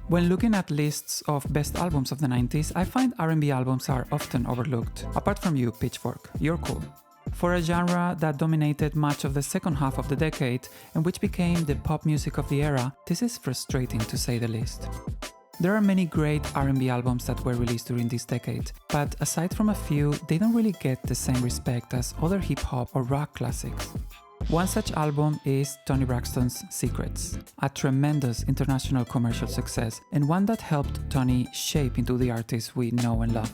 When looking at lists of best albums of the 90s, I find R&B albums are often overlooked. Apart from you, Pitchfork, you're cool. For a genre that dominated much of the second half of the decade and which became the pop music of the era, this is frustrating to say the least. There are many great R&B albums that were released during this decade, but aside from a few, they don't really get the same respect as other hip-hop or rock classics. One such album is Toni Braxton's Secrets, a tremendous international commercial success and one that helped Toni shape into the artist we know and love.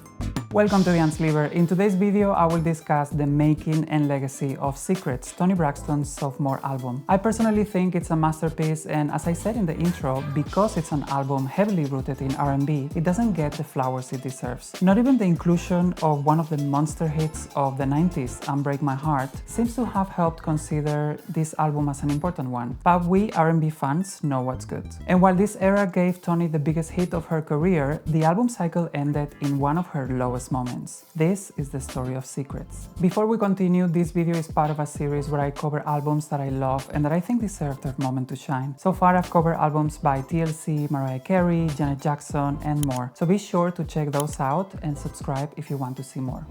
Welcome to the Unsleever. In today's video, I will discuss the making and legacy of Secrets, Toni Braxton's sophomore album. I personally think it's a masterpiece, and as I said in the intro, because it's an album heavily rooted in R&B, it doesn't get the flowers it deserves. Not even the inclusion of one of the monster hits of the 90s, Unbreak My Heart, seems to have helped consider this album as an important one. But we R&B fans know what's good. And while this era gave Toni the biggest hit of her career, the album cycle ended in one of her lowest moments. This is the story of Secrets. Before we continue, this video is part of a series where I cover albums that I love and that I think deserve their moment to shine. So far, I've covered albums by TLC, Mariah Carey, Janet Jackson, and more. So be sure to check those out and subscribe if you want to see more.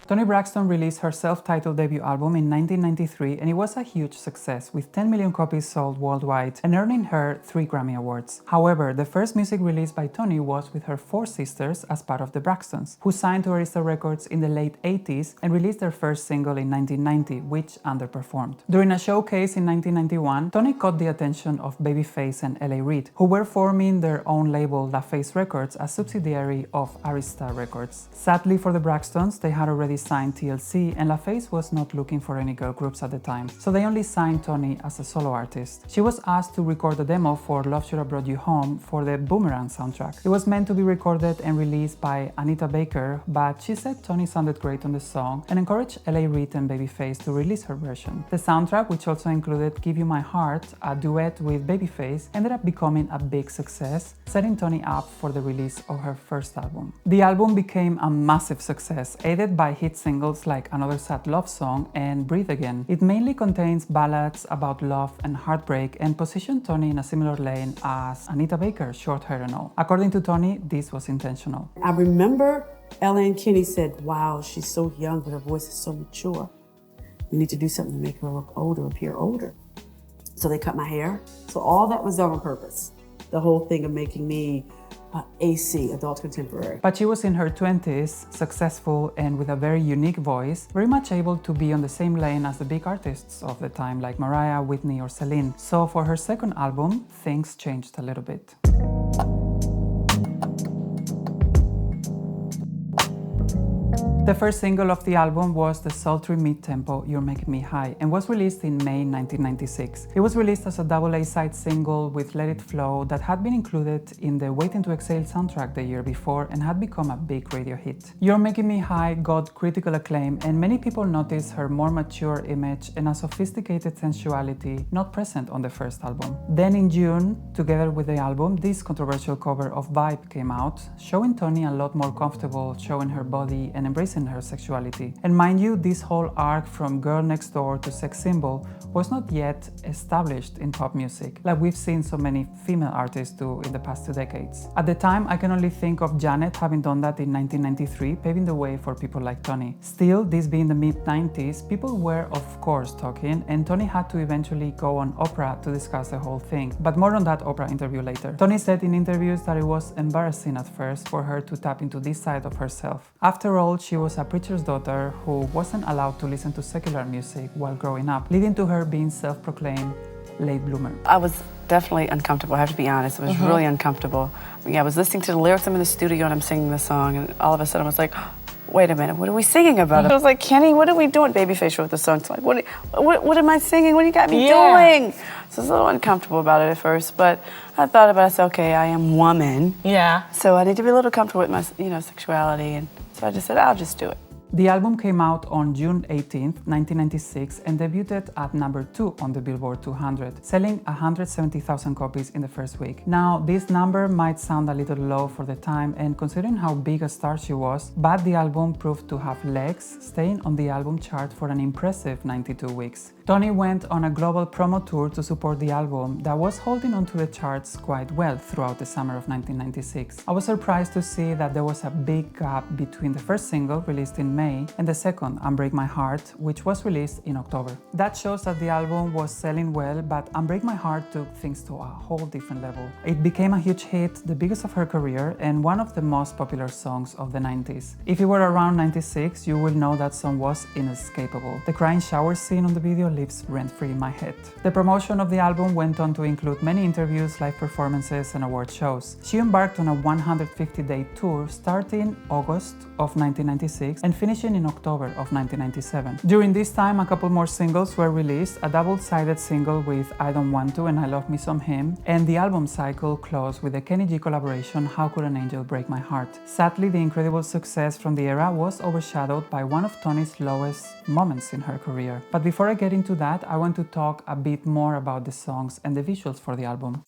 Toni Braxton released her self-titled debut album in 1993, and it was a huge success, with 10 million copies sold worldwide and earning her 3 Grammy Awards. However, the first music released by Toni was with her 4 sisters as part of the Braxtons, who signed to Arista Records in the late 80s and released their first single in 1990, which underperformed. During a showcase in 1991, Toni caught the attention of Babyface and LA Reid, who were forming their own label, LaFace Records, a subsidiary of Arista Records. Sadly for the Braxtons, they had already signed TLC, and LaFace was not looking for any girl groups at the time, so they only signed Toni as a solo artist. She was asked to record a demo for Love Should Have Brought You Home for the Boomerang soundtrack. It was meant to be recorded and released by Anita Baker, but she said Toni sounded great on the song and encouraged LA Reid and Babyface to release her version. The soundtrack, which also included Give You My Heart, a duet with Babyface, ended up becoming a big success, setting Toni up for the release of her first album. The album became a massive success, aided by hit singles like Another Sad Love Song and Breathe Again. It mainly contains ballads about love and heartbreak and positioned Toni in a similar lane as Anita Baker, Short Hair and All. According to Toni, this was intentional. I remember Ella and Kenny said, wow, she's so young, but her voice is so mature. We need to do something to make her look older, appear older. So they cut my hair. So all that was done on purpose. The whole thing of making me AC, adult contemporary. But she was in her 20s, successful and with a very unique voice, very much able to be on the same lane as the big artists of the time like Mariah, Whitney or Celine. So for her second album, things changed a little bit. The first single of the album was the sultry mid-tempo You're Making Me High and was released in May 1996. It was released as a double A-side single with Let It Flow that had been included in the Waiting to Exhale soundtrack the year before and had become a big radio hit. You're Making Me High got critical acclaim, and many people noticed her more mature image and a sophisticated sensuality not present on the first album. Then in June, together with the album, this controversial cover of Vibe came out, showing Toni a lot more comfortable showing her body and embracing her sexuality. And mind you, this whole arc from girl next door to sex symbol was not yet established in pop music, like we've seen so many female artists do in the past 2 decades. At the time, I can only think of Janet having done that in 1993, paving the way for people like Toni. Still, this being the mid-90s, people were of course talking, and Toni had to eventually go on Oprah to discuss the whole thing, but more on that Oprah interview later. Toni said in interviews that it was embarrassing at first for her to tap into this side of herself. After all, she was a preacher's daughter who wasn't allowed to listen to secular music while growing up, leading to her being self-proclaimed late bloomer. I was definitely uncomfortable, I have to be honest. I was really uncomfortable. I was listening to the lyrics, I'm in the studio and I'm singing the song, and all of a sudden I was like, wait a minute, what are we singing about? I was like, Kenny, what are we doing? Babyface wrote the song. It's like, what am I singing? What do you got me doing? So I was a little uncomfortable about it at first, but I thought about it, I said, okay, I am woman. Yeah. So I need to be a little comfortable with my, sexuality, and so I just said, I'll just do it. The album came out on June 18, 1996 and debuted at number 2 on the Billboard 200, selling 170,000 copies in the first week. Now, this number might sound a little low for the time and considering how big a star she was, but the album proved to have legs, staying on the album chart for an impressive 92 weeks. Toni went on a global promo tour to support the album that was holding onto the charts quite well throughout the summer of 1996. I was surprised to see that there was a big gap between the first single, released in May, and the second, Unbreak My Heart, which was released in October. That shows that the album was selling well, but Unbreak My Heart took things to a whole different level. It became a huge hit, the biggest of her career, and one of the most popular songs of the 90s. If you were around 96, you will know that song was inescapable. The crying shower scene on the video lives rent-free in my head. The promotion of the album went on to include many interviews, live performances, and award shows. She embarked on a 150-day tour starting August of 1996 and finishing in October of 1997. During this time, a couple more singles were released, a double-sided single with I Don't Want To and I Love Me Some Him, and the album cycle closed with the Kenny G collaboration How Could an Angel Break My Heart. Sadly, the incredible success from the era was overshadowed by one of Toni's lowest moments in her career. But before I get into that, I want to talk a bit more about the songs and the visuals for the album.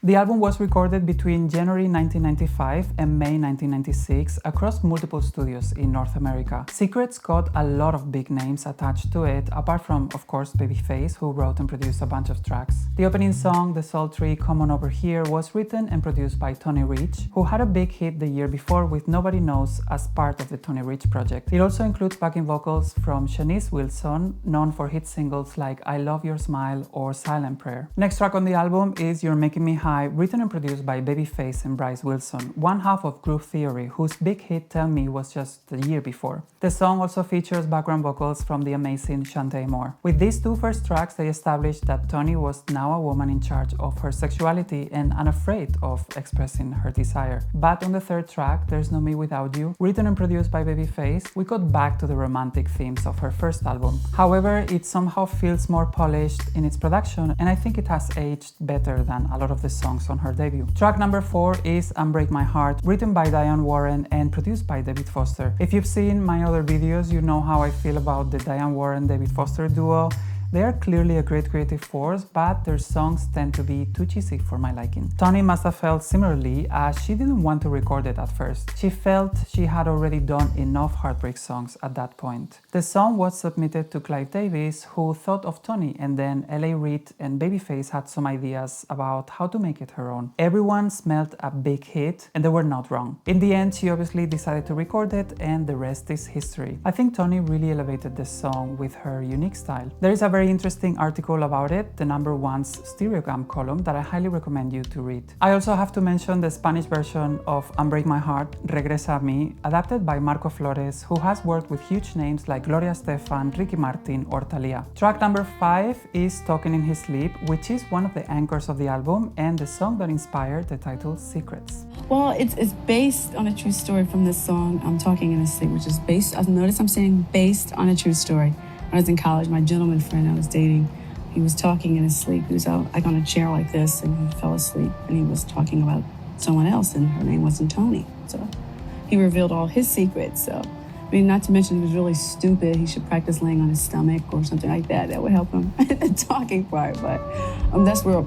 The album was recorded between January 1995 and May 1996 across multiple studios in North America. Secrets got a lot of big names attached to it, apart from, of course, Babyface, who wrote and produced a bunch of tracks. The opening song, the sultry Come On Over Here, was written and produced by Toni Rich, who had a big hit the year before with Nobody Knows as part of the Toni Rich project. It also includes backing vocals from Shanice Wilson, known for hit singles like I Love Your Smile or Silent Prayer. Next track on the album is You're Making Me High, written and produced by Babyface and Bryce Wilson, one half of Groove Theory, whose big hit Tell Me was just the year before. The song also features background vocals from the amazing Shantae Moore. With these two first tracks, they established that Toni was now a woman in charge of her sexuality and unafraid of expressing her desire. But on the third track, There's No Me Without You, written and produced by Babyface, we got back to the romantic themes of her first album. However, it somehow feels more polished in its production, and I think it has aged better than a lot of the songs on her debut. Track number 4 is Unbreak My Heart, written by Diane Warren and produced by David Foster. If you've seen my other videos, you know how I feel about the Diane Warren-David Foster duo. They are clearly a great creative force, but their songs tend to be too cheesy for my liking. Toni must have felt similarly, as she didn't want to record it at first. She felt she had already done enough heartbreak songs at that point. The song was submitted to Clive Davis, who thought of Toni, and then L.A. Reid and Babyface had some ideas about how to make it her own. Everyone smelled a big hit, and they were not wrong. In the end, she obviously decided to record it, and the rest is history. I think Toni really elevated the song with her unique style. There is a very interesting article about it, the number 1's Stereogam column, that I highly recommend you to read. I also have to mention the Spanish version of Unbreak My Heart, Regresa a Mí, adapted by Marco Flores, who has worked with huge names like Gloria Estefan, Ricky Martin, or Thalia. Track number 5 is Talking in His Sleep, which is one of the anchors of the album and the song that inspired the title Secrets. Well, it's based on a true story from this song, I'm Talking in His Sleep, which is based, I've noticed I'm saying based on a true story. When I was in college, my gentleman friend I was dating, he was talking in his sleep. He was out like on a chair like this, and he fell asleep, and he was talking about someone else, and her name wasn't Toni. So he revealed all his secrets. So, I mean, not to mention he was really stupid. He should practice laying on his stomach or something like that. That would help him the talking part. But that's where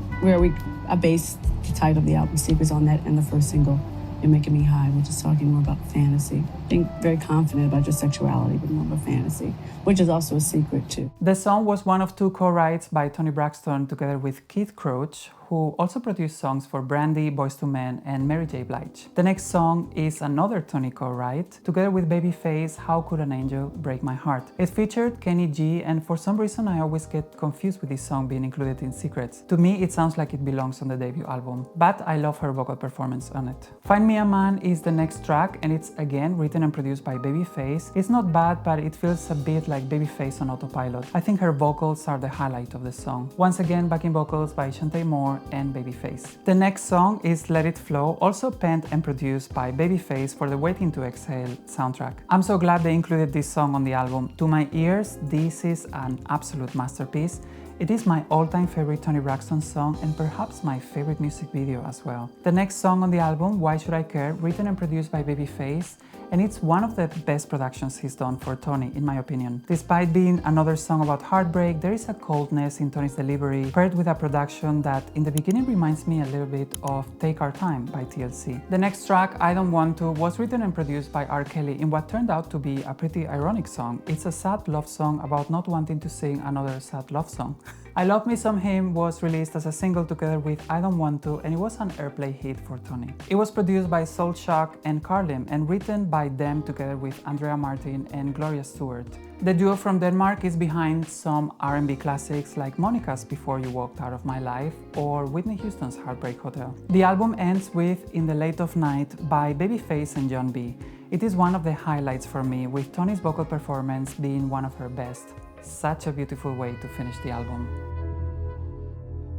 I based the title of the album, Secrets, on that, and the first single, You're Making Me High, which is talking more about fantasy. Being very confident about your sexuality, but more about fantasy, which is also a secret too. The song was one of 2 co-writes by Toni Braxton together with Keith Crouch, who also produced songs for Brandy, Boyz II Men, and Mary J. Blige. The next song is another Toni co-write, together with Babyface, How Could an Angel Break My Heart. It featured Kenny G, and for some reason I always get confused with this song being included in Secrets. To me, it sounds like it belongs on the debut album, but I love her vocal performance on it. Find Me a Man is the next track, and it's again written and produced by Babyface. It's not bad, but it feels a bit like Babyface on autopilot. I think her vocals are the highlight of the song. Once again, backing vocals by Shantae Moore and Babyface. The next song is Let It Flow, also penned and produced by Babyface for the Waiting to Exhale soundtrack. I'm so glad they included this song on the album. To my ears, this is an absolute masterpiece. It is my all-time favorite Toni Braxton song and perhaps my favorite music video as well. The next song on the album, Why Should I Care, written and produced by Babyface, and it's one of the best productions he's done for Toni, in my opinion. Despite being another song about heartbreak, there is a coldness in Toni's delivery, paired with a production that in the beginning reminds me a little bit of Take Our Time by TLC. The next track, I Don't Want To, was written and produced by R. Kelly in what turned out to be a pretty ironic song. It's a sad love song about not wanting to sing another sad love song. I Love Me Some Him was released as a single together with I Don't Want To, and it was an airplay hit for Toni. It was produced by Soul Shock and Carlim and written by them together with Andrea Martin and Gloria Stewart. The duo from Denmark is behind some R&B classics like Monica's Before You Walked Out of My Life or Whitney Houston's Heartbreak Hotel. The album ends with In the Late of Night by Babyface and John B. It is one of the highlights for me, with Toni's vocal performance being one of her best. Such a beautiful way to finish the album.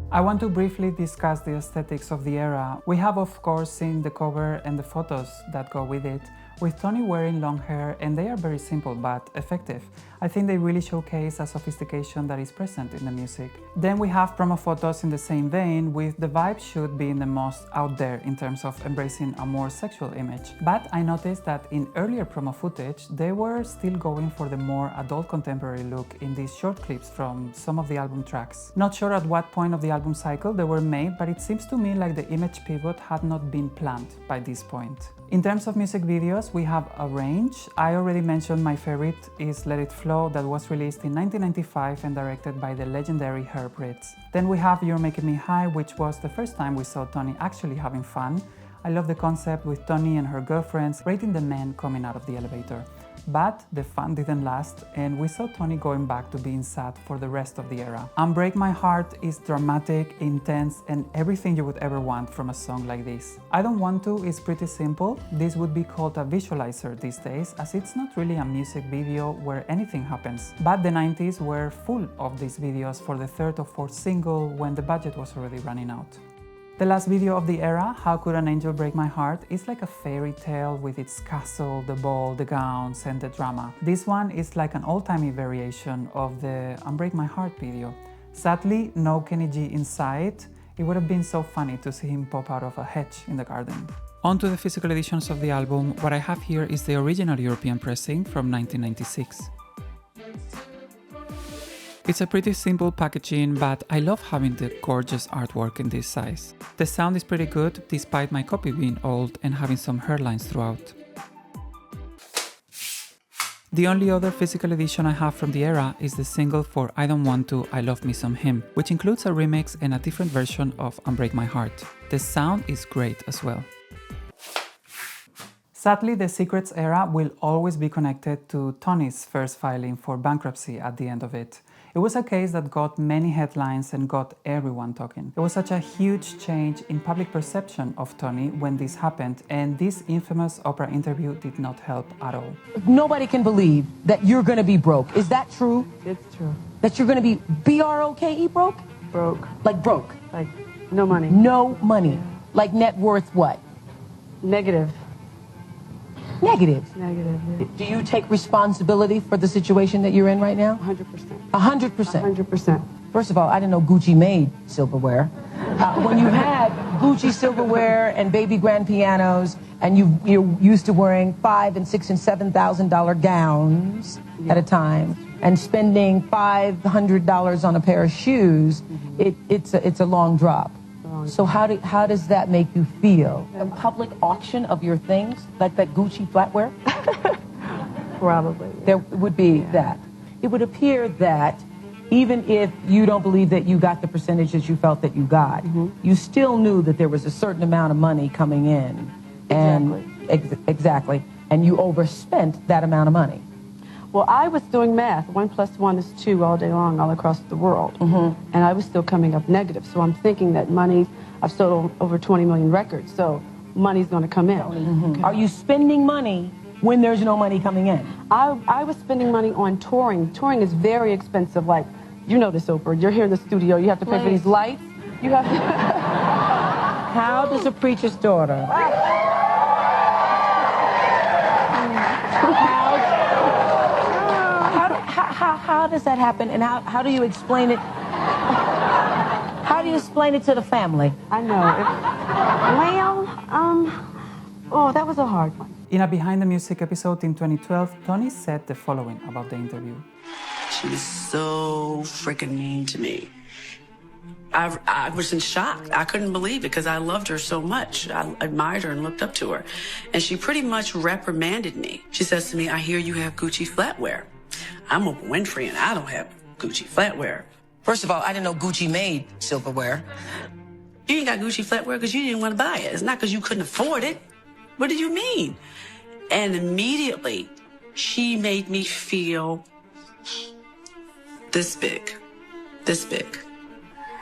I want to briefly discuss the aesthetics of the era. We have of course seen the cover and the photos that go with it, with Toni wearing long hair, and they are very simple but effective. I think they really showcase a sophistication that is present in the music. Then we have promo photos in the same vein, with the vibe shoot being the most out there in terms of embracing a more sexual image. But I noticed that in earlier promo footage, they were still going for the more adult contemporary look in these short clips from some of the album tracks. Not sure at what point of the album cycle they were made, but it seems to me like the image pivot had not been planned by this point. In terms of music videos, we have a range. I already mentioned my favorite is Let It Flow, that was released in 1995 and directed by the legendary Herb Ritts. Then we have You're Making Me High, which was the first time we saw Toni actually having fun. I love the concept with Toni and her girlfriends rating the men coming out of the elevator. But the fun didn't last, and we saw Toni going back to being sad for the rest of the era. Unbreak My Heart is dramatic, intense, and everything you would ever want from a song like this. I Don't Want To is pretty simple. This would be called a visualizer these days, as it's not really a music video where anything happens. But the 90s were full of these videos for the third or fourth single when the budget was already running out. The last video of the era, How Could an Angel Break My Heart, is like a fairy tale with its castle, the ball, the gowns, and the drama. This one is like an old-timey variation of the Unbreak My Heart video. Sadly, no Kenny G inside. It would have been so funny to see him pop out of a hedge in the garden. On to the physical editions of the album. What I have here is the original European pressing from 1996. It's a pretty simple packaging, but I love having the gorgeous artwork in this size. The sound is pretty good, despite my copy being old and having some hairlines throughout. The only other physical edition I have from the era is the single for I Don't Want To, I Love Me Some Him, which includes a remix and a different version of Unbreak My Heart. The sound is great as well. Sadly, the Secrets era will always be connected to Toni's first filing for bankruptcy at the end of it. It was a case that got many headlines and got everyone talking. There was such a huge change in public perception of Toni when this happened, and this infamous Oprah interview did not help at all. Nobody can believe that you're going to be broke. Is that true? It's true. That you're going to be B-R-O-K-E broke? Broke. Like broke? Like, no money. No money. Like net worth what? Negative. Negative. Negative, yeah. Do you take responsibility for the situation that you're in right now? 100%. 100%. 100%. First of all, I didn't know Gucci made silverware. When you had Gucci silverware and baby grand pianos, and you're used to wearing $5,000 and $6,000 and $7,000 gowns at a time, and spending $500 on a pair of shoes, it's a long drop. So how does that make you feel? A public auction of your things, like that Gucci flatware? Probably. Yeah. There would be that. It would appear that even if you don't believe that you got the percentage that you felt that you got, you still knew that there was a certain amount of money coming in. And exactly. And you overspent that amount of money. Well, I was doing math. 1 + 1 is 2 all day long, all across the world. And I was still coming up negative. So I'm thinking that money, I've sold over 20 million records, so money's going to come in. Okay. Are you spending money when there's no money coming in? I was spending money on touring. Touring is very expensive. Like, you know this, Oprah. You're here in the studio. You have to pay for these lights. You have to... How does a preacher's daughter... How does that happen, and how do you explain it? How do you explain it to the family? I know. Oh, that was a hard one. In a Behind the Music episode in 2012, Toni said the following about the interview. She was so freaking mean to me. I was in shock. I couldn't believe it because I loved her so much. I admired her and looked up to her. And she pretty much reprimanded me. She says to me, I hear you have Gucci flatware. I'm Oprah Winfrey and I don't have Gucci flatware. First of all, I didn't know Gucci made silverware. You ain't got Gucci flatware because you didn't want to buy it. It's not because you couldn't afford it. What did you mean? And immediately, she made me feel this big.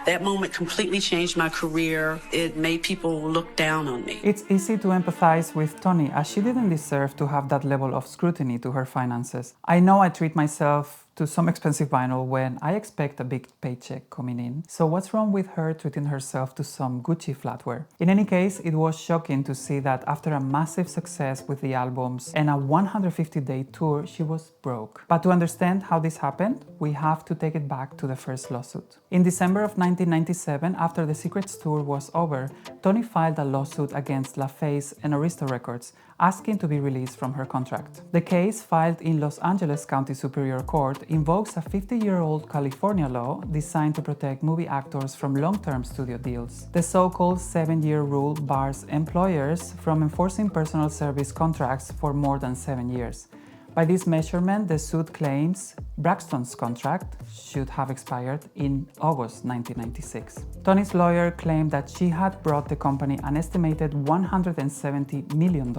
That moment completely changed my career. It made people look down on me. It's easy to empathize with Toni as she didn't deserve to have that level of scrutiny to her finances. I know I treat myself to some expensive vinyl when I expect a big paycheck coming in. So what's wrong with her treating herself to some Gucci flatware? In any case, it was shocking to see that after a massive success with the albums and a 150-day tour, she was broke. But to understand how this happened, we have to take it back to the first lawsuit. In December of 1997, after the Secrets tour was over, Toni filed a lawsuit against LaFace and Arista Records, asking to be released from her contract. The case, filed in Los Angeles County Superior Court, invokes a 50-year-old California law designed to protect movie actors from long-term studio deals. The so-called 7-year rule bars employers from enforcing personal service contracts for more than 7 years. By this measurement, the suit claims Braxton's contract should have expired in August 1996. Toni's lawyer claimed that she had brought the company an estimated $170 million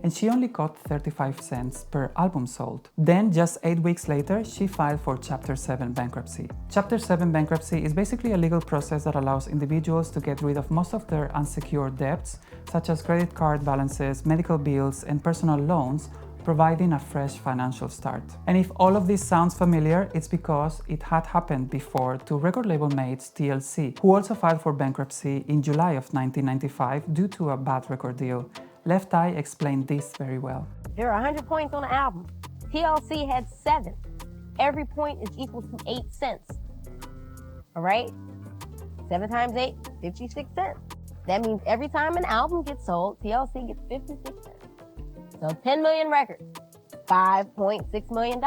and she only got 35 cents per album sold. Then, just 8 weeks later, she filed for Chapter 7 bankruptcy. Chapter 7 bankruptcy is basically a legal process that allows individuals to get rid of most of their unsecured debts, such as credit card balances, medical bills, and personal loans, providing a fresh financial start. And if all of this sounds familiar, it's because it had happened before to record label mates TLC, who also filed for bankruptcy in July of 1995 due to a bad record deal. Left Eye explained this very well. There are 100 points on the album. TLC had 7. Every point is equal to 8 cents. All right? 7 times 8, 56 cents. That means every time an album gets sold, TLC gets 56 cents. So 10 million records, $5.6 million.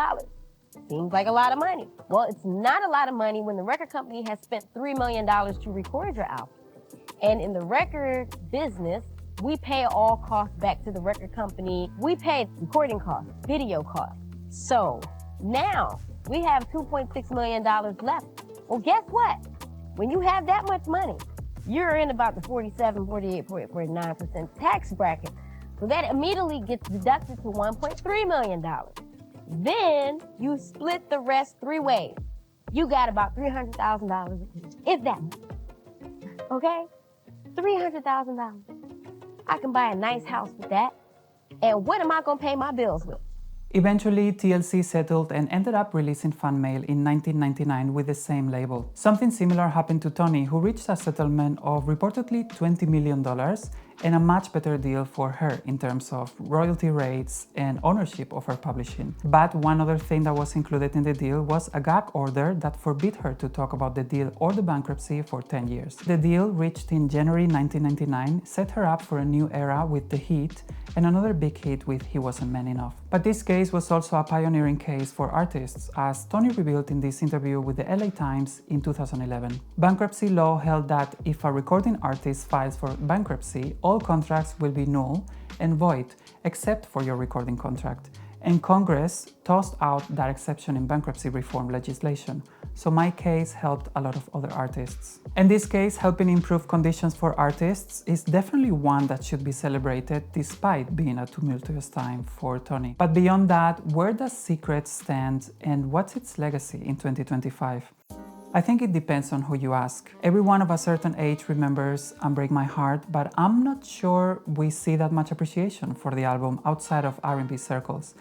Seems like a lot of money. Well, it's not a lot of money when the record company has spent $3 million to record your album. And in the record business, we pay all costs back to the record company. We pay recording costs, video costs. So now we have $2.6 million left. Well, guess what? When you have that much money, you're in about the 47, 48, 49% tax bracket. So that immediately gets deducted to $1.3 million. Then you split the rest 3 ways. You got about $300,000 apiece, if that much. Okay? $300,000. I can buy a nice house with that. And what am I gonna pay my bills with? Eventually, TLC settled and ended up releasing Fan Mail in 1999 with the same label. Something similar happened to Toni, who reached a settlement of reportedly $20 million and a much better deal for her in terms of royalty rates and ownership of her publishing. But one other thing that was included in the deal was a gag order that forbid her to talk about the deal or the bankruptcy for 10 years. The deal, reached in January 1999, set her up for a new era with The Heat and another big hit with He Wasn't Man Enough. But this case was also a pioneering case for artists, as Toni revealed in this interview with the LA Times in 2011. Bankruptcy law held that if a recording artist files for bankruptcy, all contracts will be null and void, except for your recording contract. And Congress tossed out that exception in bankruptcy reform legislation, so my case helped a lot of other artists. And this case, helping improve conditions for artists, is definitely one that should be celebrated despite being a tumultuous time for Toni. But beyond that, where does Secrets stand and what's its legacy in 2025? I think it depends on who you ask. Everyone of a certain age remembers Unbreak My Heart, but I'm not sure we see that much appreciation for the album outside of R&B circles.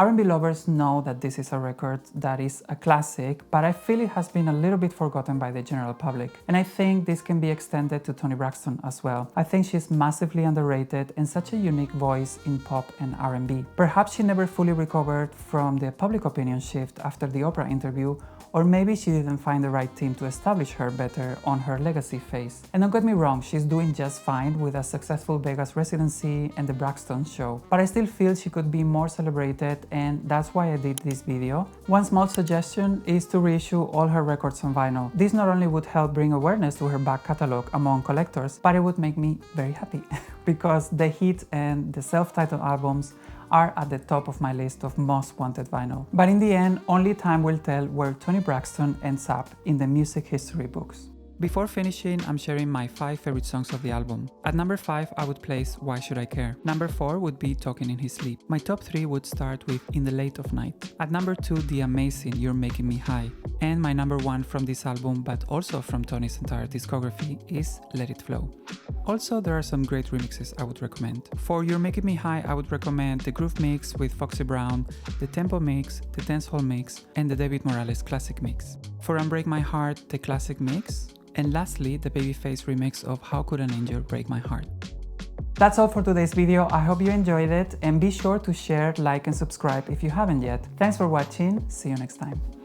R&B lovers know that this is a record that is a classic, but I feel it has been a little bit forgotten by the general public. And I think this can be extended to Toni Braxton as well. I think she's massively underrated and such a unique voice in pop and R&B. Perhaps she never fully recovered from the public opinion shift after the Oprah interview, or maybe she didn't find the right team to establish her better on her legacy phase. And don't get me wrong, she's doing just fine with a successful Vegas residency and the Braxton show, but I still feel she could be more celebrated, and that's why I did this video. One small suggestion is to reissue all her records on vinyl. This not only would help bring awareness to her back catalog among collectors, but it would make me very happy because the hit and the self-titled albums are at the top of my list of most wanted vinyl. But in the end, only time will tell where Toni Braxton ends up in the music history books. Before finishing, I'm sharing my 5 favorite songs of the album. At number 5, I would place Why Should I Care. Number 4 would be Talking in His Sleep. My top 3 would start with In the Late of Night. At number 2, the amazing You're Making Me High. And my number 1 from this album, but also from Toni's entire discography, is Let It Flow. Also, there are some great remixes I would recommend. For You're Making Me High, I would recommend the Groove Mix with Foxy Brown, the Tempo Mix, the Dancehall Mix, and the David Morales Classic Mix. For Unbreak My Heart, the Classic Mix. And lastly, the Babyface remix of How Could an Angel Break My Heart. That's all for today's video. I hope you enjoyed it, and be sure to share, like, and subscribe if you haven't yet. Thanks for watching. See you next time.